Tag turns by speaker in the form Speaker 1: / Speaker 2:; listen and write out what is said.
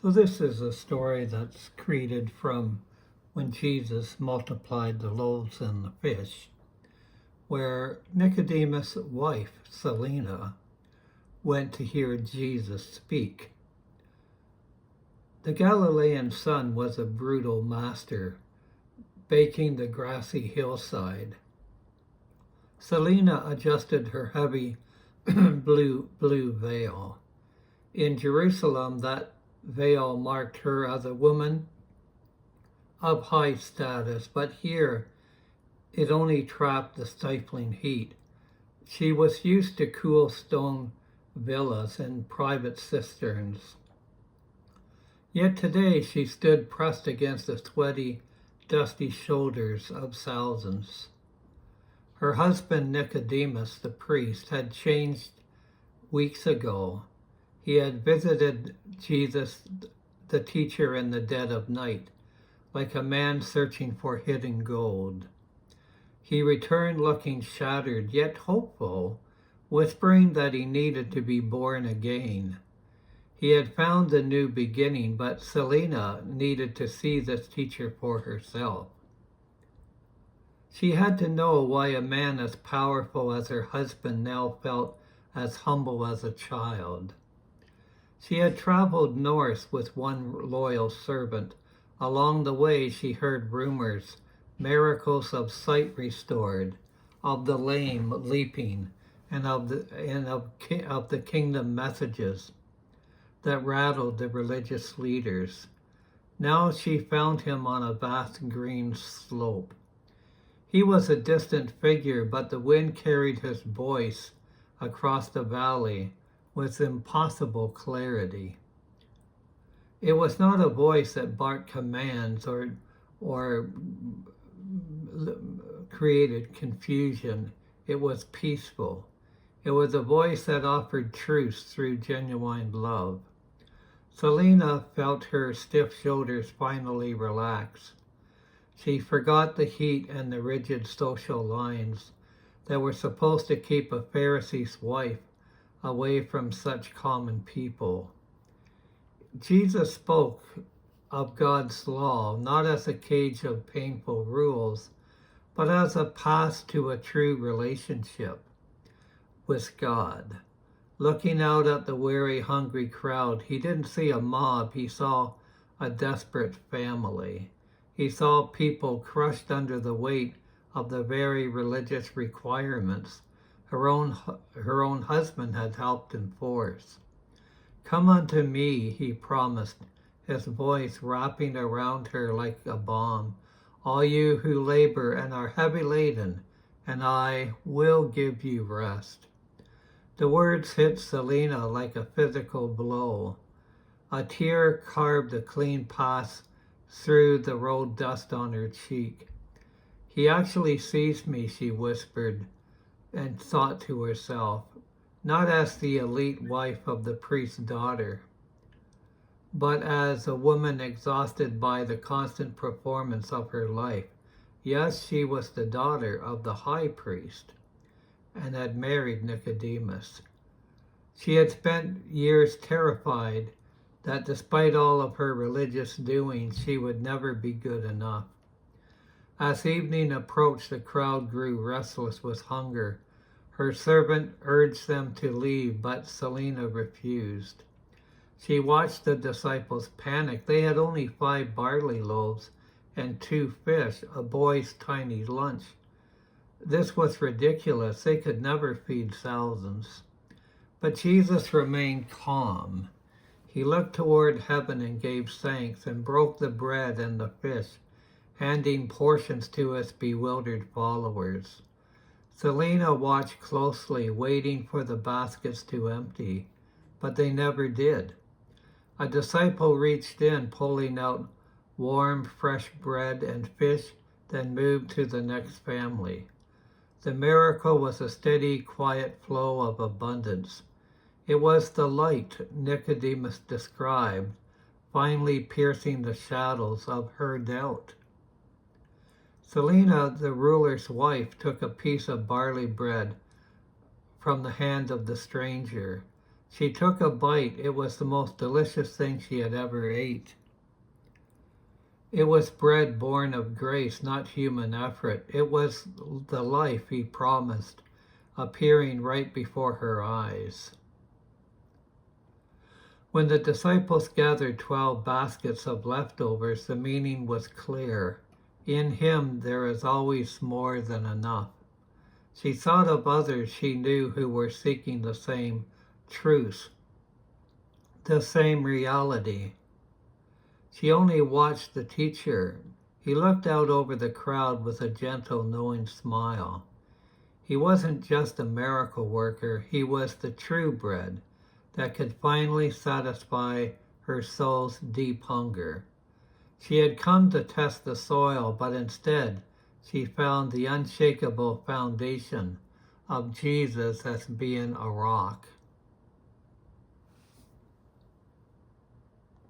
Speaker 1: So this is a story that's created from when Jesus multiplied the loaves and the fish, where Nicodemus' wife, Selena, went to hear Jesus speak. The Galilean sun was a brutal master, baking the grassy hillside. Selena adjusted her heavy blue veil. In Jerusalem, that veil marked her as a woman of high status, but here it only trapped the stifling heat. She was used to cool stone villas and private cisterns. Yet today she stood pressed against the sweaty, dusty shoulders of thousands. Her husband Nicodemus, the priest, had changed weeks ago. He had visited Jesus, the teacher, in the dead of night, like a man searching for hidden gold. He returned looking shattered, yet hopeful, whispering that he needed to be born again. He had found a new beginning, but Selena needed to see this teacher for herself. She had to know why a man as powerful as her husband now felt as humble as a child. She had traveled north with one loyal servant. Along the way, she heard rumors, miracles of sight restored, of the lame leaping, and of the kingdom messages that rattled the religious leaders. Now she found him on a vast green slope. He was a distant figure, but the wind carried his voice across the valley with impossible clarity. It was not a voice that barked commands or created confusion. It was peaceful. It was a voice that offered truth through genuine love. Selena felt her stiff shoulders finally relax. She forgot the heat and the rigid social lines that were supposed to keep a Pharisee's wife away from such common people. Jesus spoke of God's law not as a cage of painful rules, but as a path to a true relationship with God. Looking out at the weary, hungry crowd, he didn't see a mob, he saw a desperate family. He saw people crushed under the weight of the very religious requirements her own husband had helped enforce. Come unto me, he promised, his voice wrapping around her like a balm, all you who labor and are heavy laden, and I will give you rest. The words hit Selena like a physical blow. A tear carved a clean path through the road dust on her cheek. He actually sees me, she whispered, and thought to herself, not as the elite wife of the priest's daughter, but as a woman exhausted by the constant performance of her life. Yes, she was the daughter of the high priest and had married Nicodemus. She had spent years terrified that despite all of her religious doings, she would never be good enough. As evening approached, the crowd grew restless with hunger. Her servant urged them to leave, but Selena refused. She watched the disciples panic. They had only 5 barley loaves and 2 fish, a boy's tiny lunch. This was ridiculous. They could never feed thousands. But Jesus remained calm. He looked toward heaven and gave thanks and broke the bread and the fish, handing portions to his bewildered followers. Selena watched closely, waiting for the baskets to empty, but they never did. A disciple reached in, pulling out warm, fresh bread and fish, then moved to the next family. The miracle was a steady, quiet flow of abundance. It was the light Nicodemus described, finally piercing the shadows of her doubt. Selena, the ruler's wife, took a piece of barley bread from the hand of the stranger. She took a bite. It was the most delicious thing she had ever ate. It was bread born of grace, not human effort. It was the life he promised, appearing right before her eyes. When the disciples gathered 12 baskets of leftovers, the meaning was clear. In him there is always more than enough. She thought of others she knew who were seeking the same truth, the same reality. She only watched the teacher. He looked out over the crowd with a gentle, knowing smile. He wasn't just a miracle worker, he was the true bread that could finally satisfy her soul's deep hunger. She had come to test the soil, but instead she found the unshakable foundation of Jesus as being a rock.